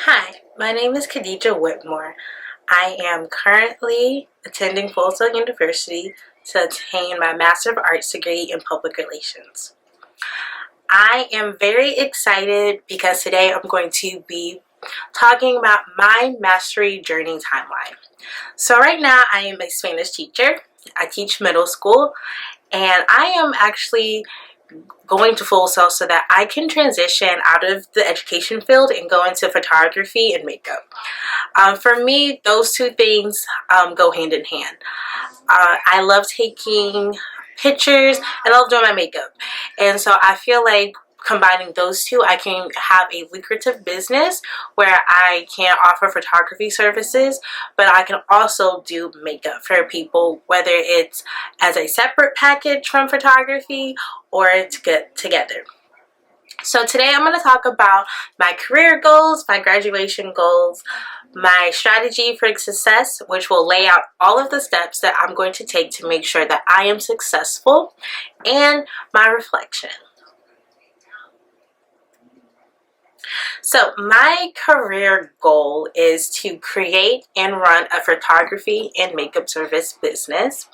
Hi, my name is Khadija Whitmore. I am currently attending Full Sail University to obtain my Master of Arts degree in Public Relations. I am very excited because today I'm going to be talking about my mastery journey timeline. So right now I am a Spanish teacher. I teach middle school, and I am actually going to Full Sail so that I can transition out of the education field and go into photography and makeup. For me, those two things go hand in hand. I love taking pictures and I love doing my makeup. And so I feel like combining those two, I can have a lucrative business where I can offer photography services, but I can also do makeup for people, whether it's as a separate package from photography or to get together. So today I'm going to talk about my career goals, my graduation goals, my strategy for success, which will lay out all of the steps that I'm going to take to make sure that I am successful, and my reflection. So my career goal is to create and run a photography and makeup service business.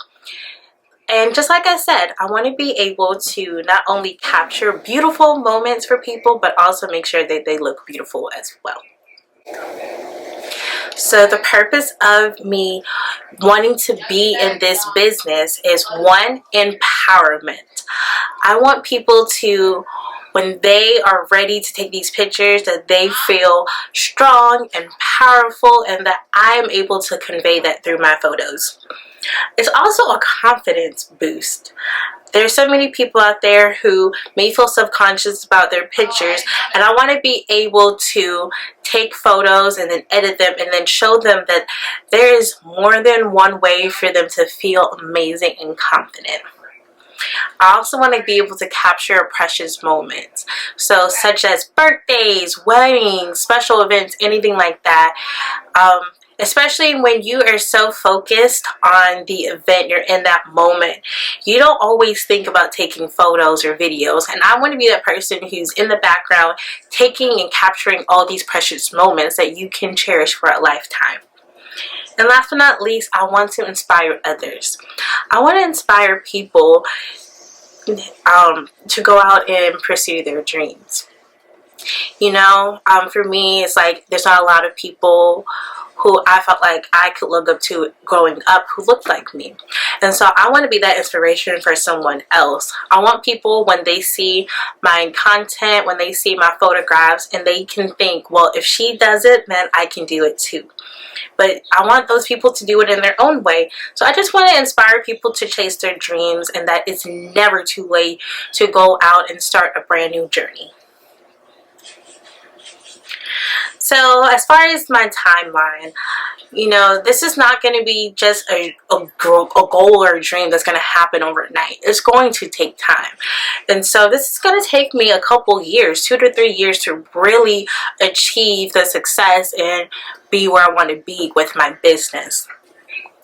And just like I said, I want to be able to not only capture beautiful moments for people, but also make sure that they look beautiful as well. So the purpose of me wanting to be in this business is, one, empowerment. I want people to, when they are ready to take these pictures, that they feel strong and powerful, and that I am able to convey that through my photos. It's also a confidence boost. There's so many people out there who may feel subconscious about their pictures, and I want to be able to take photos and then edit them and then show them that there is more than one way for them to feel amazing and confident. I also want to be able to capture precious moments, so such as birthdays, weddings, special events, anything like that. Especially when you are so focused on the event, you're in that moment, you don't always think about taking photos or videos. And I want to be that person who's in the background taking and capturing all these precious moments that you can cherish for a lifetime. And last but not least, I want to inspire others. I want to inspire people to go out and pursue their dreams. You know, for me, it's like there's not a lot of people who I felt like I could look up to growing up who looked like me. And so I want to be that inspiration for someone else. I want people, when they see my content, when they see my photographs, and they can think, well, if she does it, then I can do it too. But I want those people to do it in their own way. So I just want to inspire people to chase their dreams, and that it's never too late to go out and start a brand new journey. So as far as my timeline, you know, this is not going to be just a goal or a dream that's going to happen overnight. It's going to take time. And so this is going to take me a couple years, 2 to 3 years, to really achieve the success and be where I want to be with my business.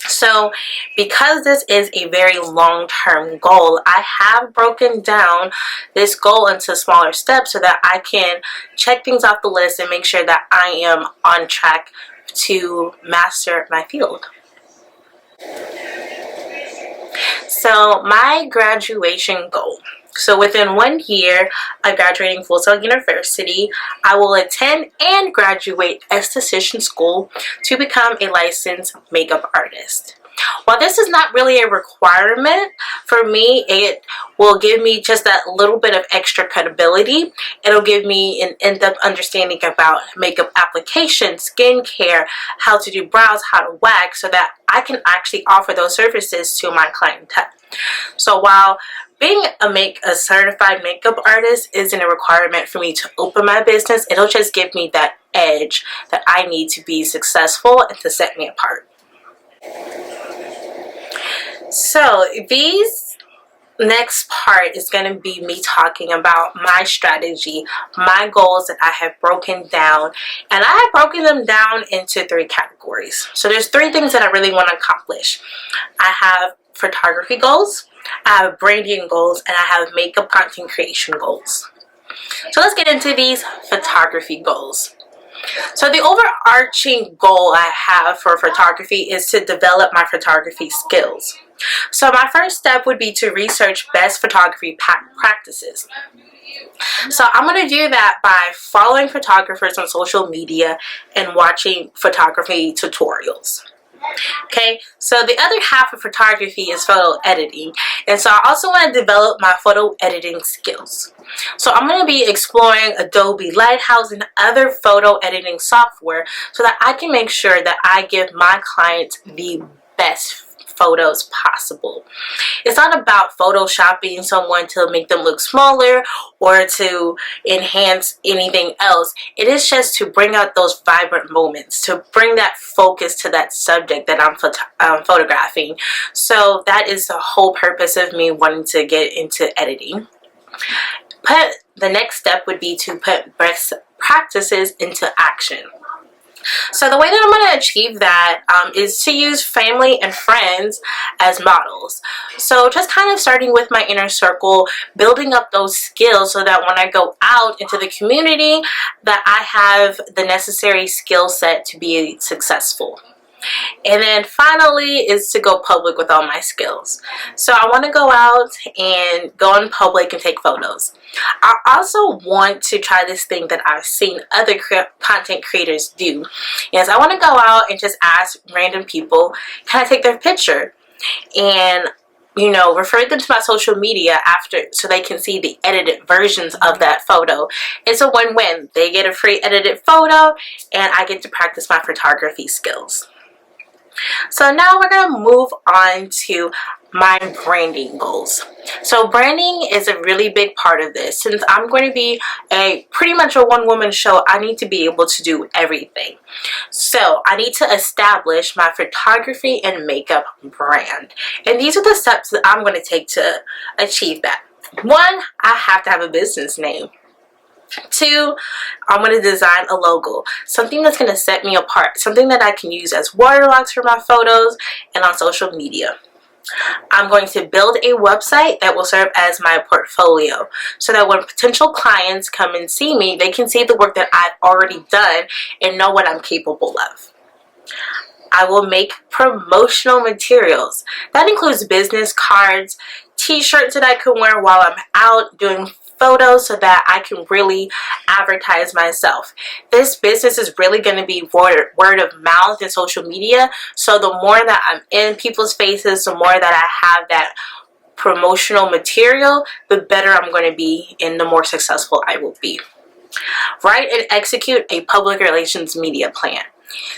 So because this is a very long-term goal, I have broken down this goal into smaller steps so that I can check things off the list and make sure that I am on track to master my field. So my graduation goal. So within 1 year of graduating Full Sail University, I will attend and graduate esthetician school to become a licensed makeup artist. While this is not really a requirement for me, it will give me just that little bit of extra credibility. It'll give me an in-depth understanding about makeup application, skincare, how to do brows, how to wax, so that I can actually offer those services to my clientele. So while being a certified makeup artist isn't a requirement for me to open my business, it'll just give me that edge that I need to be successful and to set me apart. So these next part is going to be me talking about my strategy, my goals that I have broken down, and I have broken them down into 3 categories. So there's 3 things that I really want to accomplish. I have photography goals, I have branding goals, and I have makeup content creation goals. So let's get into these photography goals. So the overarching goal I have for photography is to develop my photography skills. So my first step would be to research best photography practices. So I'm going to do that by following photographers on social media and watching photography tutorials. Okay, so the other half of photography is photo editing, and so I also want to develop my photo editing skills. So I'm going to be exploring Adobe Lighthouse and other photo editing software so that I can make sure that I give my clients the best photos possible. It's not about photoshopping someone to make them look smaller or to enhance anything else. It is just to bring out those vibrant moments, to bring that focus to that subject that I'm photographing. So that is the whole purpose of me wanting to get into editing. But the next step would be to put best practices into action. So the way that I'm going to achieve that is to use family and friends as models. So just kind of starting with my inner circle, building up those skills so that when I go out into the community, that I have the necessary skill set to be successful. And then finally is to go public with all my skills. So I want to go out and go in public and take photos. I also want to try this thing that I've seen other content creators do. Yes, I want to go out and just ask random people, can I take their picture? And refer them to my social media after so they can see the edited versions of that photo. It's a win-win. They get a free edited photo and I get to practice my photography skills. So now we're going to move on to my branding goals. So branding is a really big part of this. Since I'm going to be pretty much a one-woman show, I need to be able to do everything. So I need to establish my photography and makeup brand. And these are the steps that I'm going to take to achieve that. One, I have to have a business name. Two, I'm going to design a logo, something that's going to set me apart, something that I can use as watermarks for my photos and on social media. I'm going to build a website that will serve as my portfolio so that when potential clients come and see me, they can see the work that I've already done and know what I'm capable of. I will make promotional materials. That includes business cards, t-shirts that I can wear while I'm out doing photos so that I can really advertise myself. This business is really going to be word of mouth and social media. So the more that I'm in people's faces, the more that I have that promotional material, the better I'm going to be and the more successful I will be. Write and execute a public relations media plan.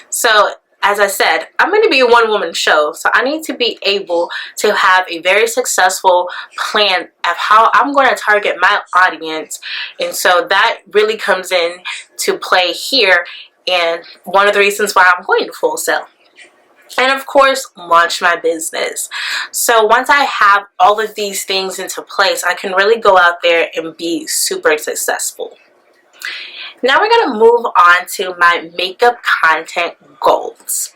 So as I said, I'm going to be a one-woman show, so I need to be able to have a very successful plan of how I'm going to target my audience. And so that really comes in to play here, and one of the reasons why I'm going to Full Sail. And of course, launch my business. So once I have all of these things into place, I can really go out there and be super successful. Now we're going to move on to my makeup content goals.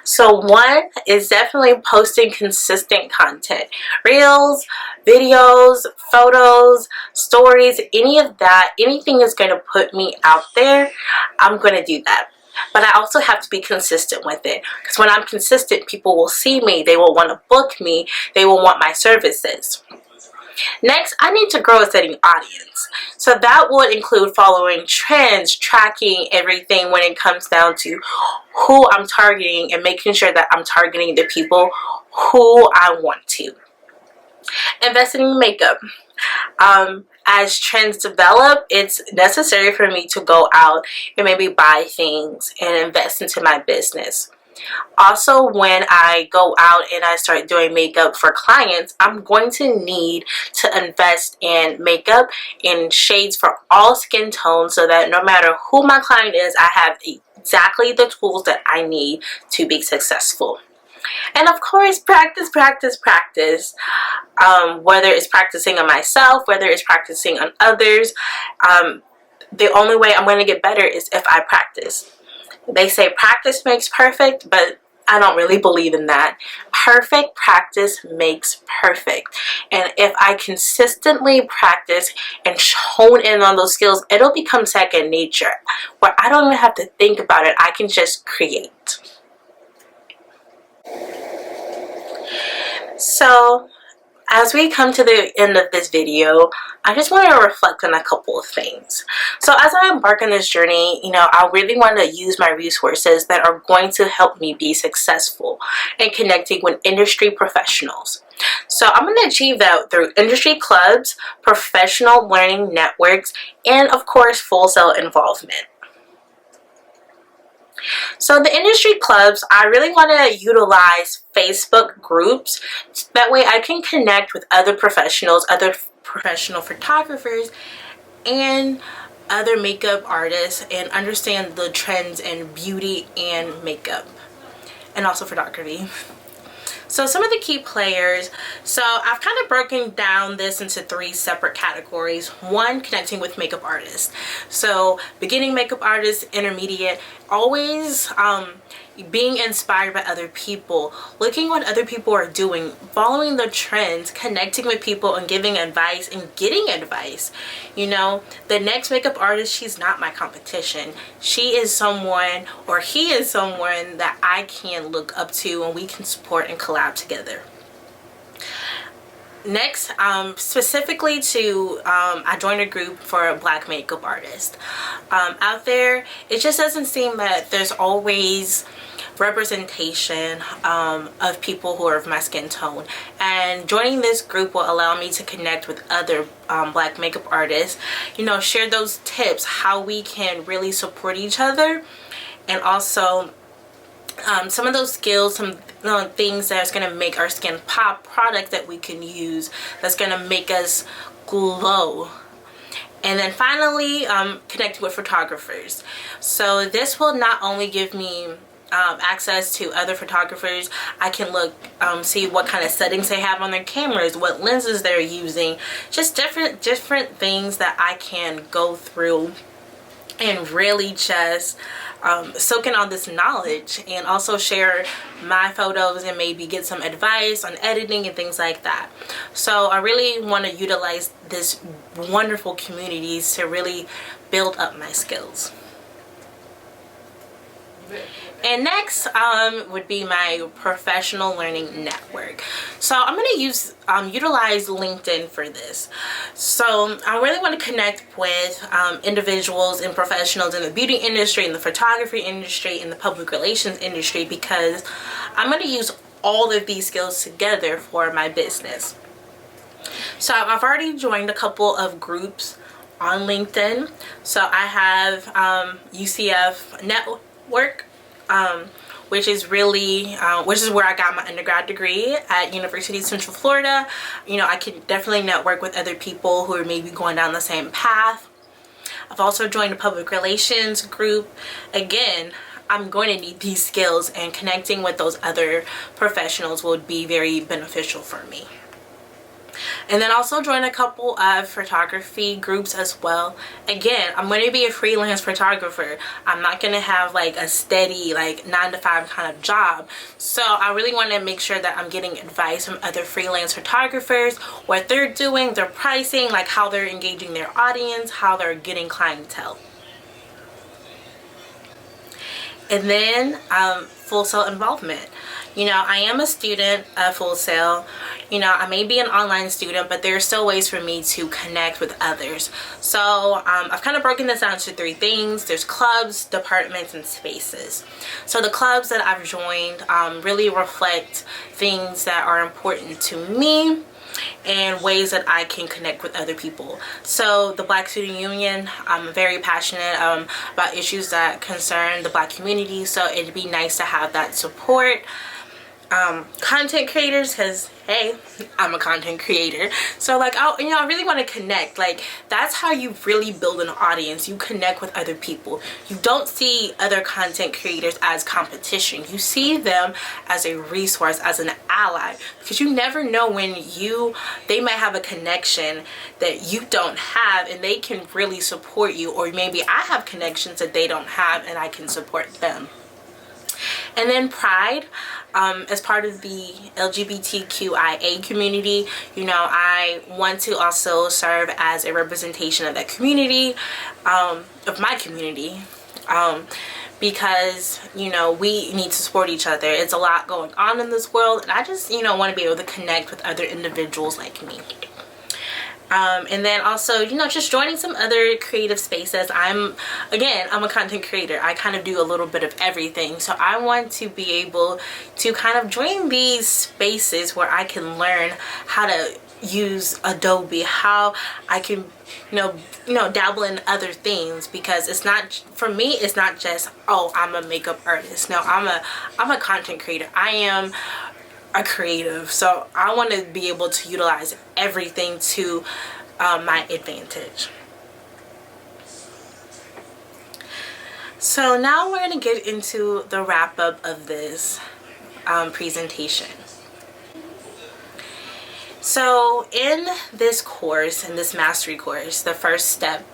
So one is definitely posting consistent content. Reels, videos, photos, stories, any of that, anything is going to put me out there, I'm going to do that. But I also have to be consistent with it. Because when I'm consistent, people will see me, they will want to book me, they will want my services. Next, I need to grow a steady audience. So that would include following trends, tracking everything when it comes down to who I'm targeting and making sure that I'm targeting the people who I want to. Investing in makeup. As trends develop, it's necessary for me to go out and maybe buy things and invest into my business. Also, when I go out and I start doing makeup for clients, I'm going to need to invest in makeup in shades for all skin tones so that no matter who my client is, I have exactly the tools that I need to be successful. And of course, practice, practice, practice. Whether it's practicing on myself, whether it's practicing on others, the only way I'm going to get better is if I practice. They say practice makes perfect, but I don't really believe in that. Perfect practice makes perfect. And if I consistently practice and hone in on those skills, it'll become second nature, where I don't even have to think about it. I can just create. So as we come to the end of this video, I just want to reflect on a couple of things. So as I embark on this journey, I really want to use my resources that are going to help me be successful in connecting with industry professionals. So I'm going to achieve that through industry clubs, professional learning networks, and of course, Full Sail involvement. So the industry clubs, I really want to utilize Facebook groups. That way I can connect with other professionals, other professional photographers, and other makeup artists, and understand the trends in beauty and makeup, and also photography. So some of the key players, so I've kind of broken down this into 3 separate categories. One, connecting with makeup artists. So beginning makeup artists, intermediate, always being inspired by other people, looking what other people are doing, following the trends, connecting with people and giving advice and getting advice. The next makeup artist, she's not my competition. She is someone, or he is someone that I can look up to, and we can support and collab together. Next, specifically to, I joined a group for Black makeup artists. Out there, it just doesn't seem that there's always representation of people who are of my skin tone, and joining this group will allow me to connect with other Black makeup artists, share those tips, how we can really support each other, and also some of those skills, some things that's going to make our skin pop, products that we can use that's going to make us glow. And then finally, connecting with photographers. So this will not only give me access to other photographers. I can look, see what kind of settings they have on their cameras, what lenses they're using, just different things that I can go through and really just soak in all this knowledge, and also share my photos and maybe get some advice on editing and things like that. So I really want to utilize this wonderful communities to really build up my skills. And next would be my professional learning network. So I'm going to utilize LinkedIn for this. So I really want to connect with individuals and professionals in the beauty industry, in the photography industry, in the public relations industry, because I'm going to use all of these skills together for my business. So I've already joined a couple of groups on LinkedIn. So I have UCF Network, which is really which is where I got my undergrad degree at University of Central Florida. I can definitely network with other people who are maybe going down the same path. I've also joined a public relations group. Again, I'm going to need these skills, and connecting with those other professionals would be very beneficial for me. And then also join a couple of photography groups as well. Again, I'm going to be a freelance photographer. I'm not going to have like a steady 9-to-5 kind of job. So I really want to make sure that I'm getting advice from other freelance photographers, what they're doing, their pricing, like how they're engaging their audience, how they're getting clientele. And then Full Sail involvement. I am a student of Full Sail. I may be an online student, but there are still ways for me to connect with others. So I've kind of broken this down to 3 things. There's clubs, departments, and spaces. So the clubs that I've joined really reflect things that are important to me and ways that I can connect with other people. So the Black Student Union, I'm very passionate about issues that concern the Black community, so it'd be nice to have that support. Content creators, because hey, I'm a content creator, so I really want to connect. That's how you really build an audience. You connect with other people. You don't see other content creators as competition. You see them as a resource, as an ally, because you never know when they might have a connection that you don't have, and they can really support you, or maybe I have connections that they don't have and I can support them. And then Pride, as part of the LGBTQIA community, you know, I want to also serve as a representation of that community, of my community, because, you know, we need to support each other. It's a lot going on in this world, and I just, you know, want to be able to connect with other individuals like me. And then also, you know, just joining some other creative spaces. I'm a content creator. I kind of do a little bit of everything. So I want to be able to kind of join these spaces where I can learn how to use Adobe, how I can, you know, dabble in other things, because it's not, for me, it's not just, oh, I'm a makeup artist. No, I'm a content creator. I am a creative, so I want to be able to utilize everything to my advantage. So now we're going to get into the wrap up of this presentation. So in this course, in this mastery course, the first step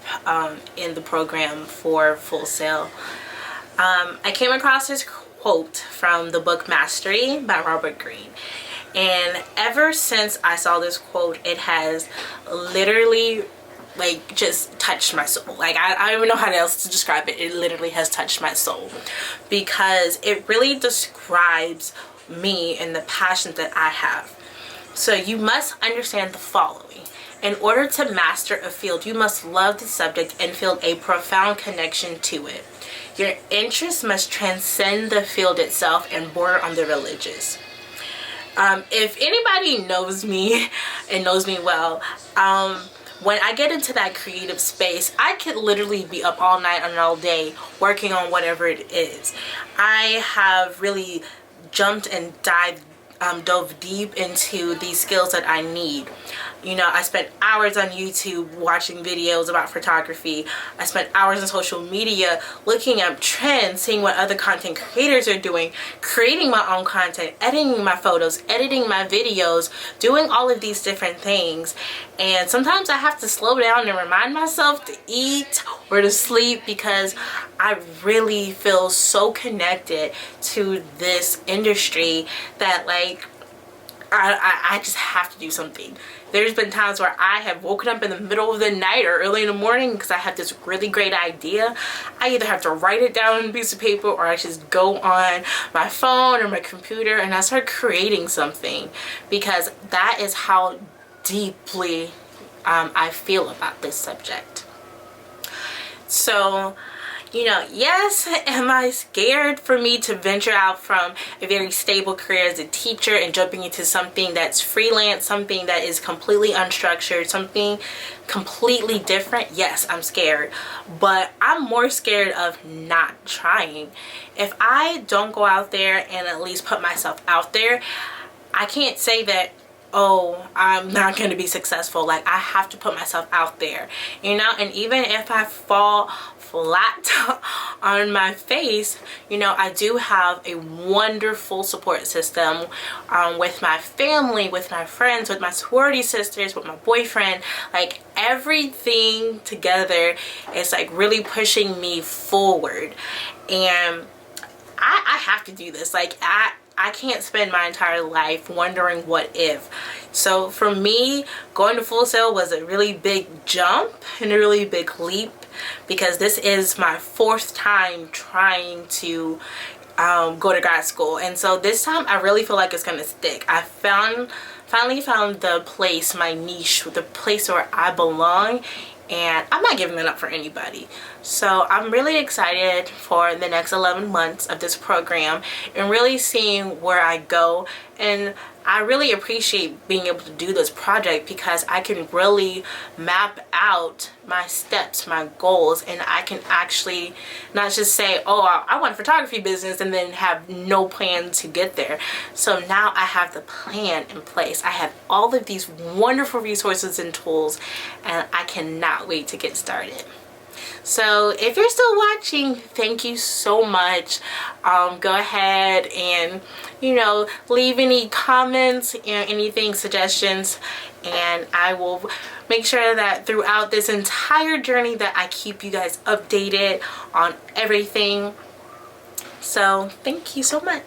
in the program for Full Sail, I came across this quote from the book Mastery by Robert Greene, and ever since I saw this quote, it has literally like just touched my soul. Like I don't even know how else to describe it. It literally has touched my soul, because it really describes me and the passion that I have. So you must understand the following. In order to master a field, you must love the subject and feel a profound connection to it. Your interest must transcend the field itself and border on the religious. If anybody knows me and knows me well, when I get into that creative space, I could literally be up all night and all day working on whatever it is. I have really jumped and dove deep into these skills that I need. You know, I spent hours on YouTube watching videos about photography. I spent hours on social media looking up trends, seeing what other content creators are doing, creating my own content, editing my photos, editing my videos, doing all of these different things. And sometimes I have to slow down and remind myself to eat or to sleep, because I really feel so connected to this industry that, like, I just have to do something. There's been times where I have woken up in the middle of the night or early in the morning because I have this really great idea. I either have to write it down on a piece of paper, or I just go on my phone or my computer and I start creating something, because that is how deeply I feel about this subject. So, you know, yes, am I scared for me to venture out from a very stable career as a teacher and jumping into something that's freelance, something that is completely unstructured, something completely different? Yes, I'm scared, but I'm more scared of not trying. If I don't go out there and at least put myself out there, I can't say that, oh, I'm not going to be successful. Like, I have to put myself out there, you know. And even if I fall flat on my face, you know, I do have a wonderful support system with my family, with my friends, with my sorority sisters, with my boyfriend. Like, everything together is like really pushing me forward, and I have to do this. Like, I can't spend my entire life wondering what if. So for me, going to Full Sail was a really big jump and a really big leap, because this is my 4th time trying to go to grad school. And so this time I really feel like it's gonna stick. I finally found the place, my niche, the place where I belong, and I'm not giving it up for anybody. So I'm really excited for the next 11 months of this program and really seeing where I go. And I really appreciate being able to do this project, because I can really map out my steps, my goals, and I can actually not just say, oh, I want a photography business, and then have no plan to get there. So now I have the plan in place. I have all of these wonderful resources and tools, and I cannot wait to get started. So if you're still watching, thank you so much. Go ahead and, you know, leave any comments, you know, anything, suggestions, and I will make sure that throughout this entire journey that I keep you guys updated on everything. So thank you so much.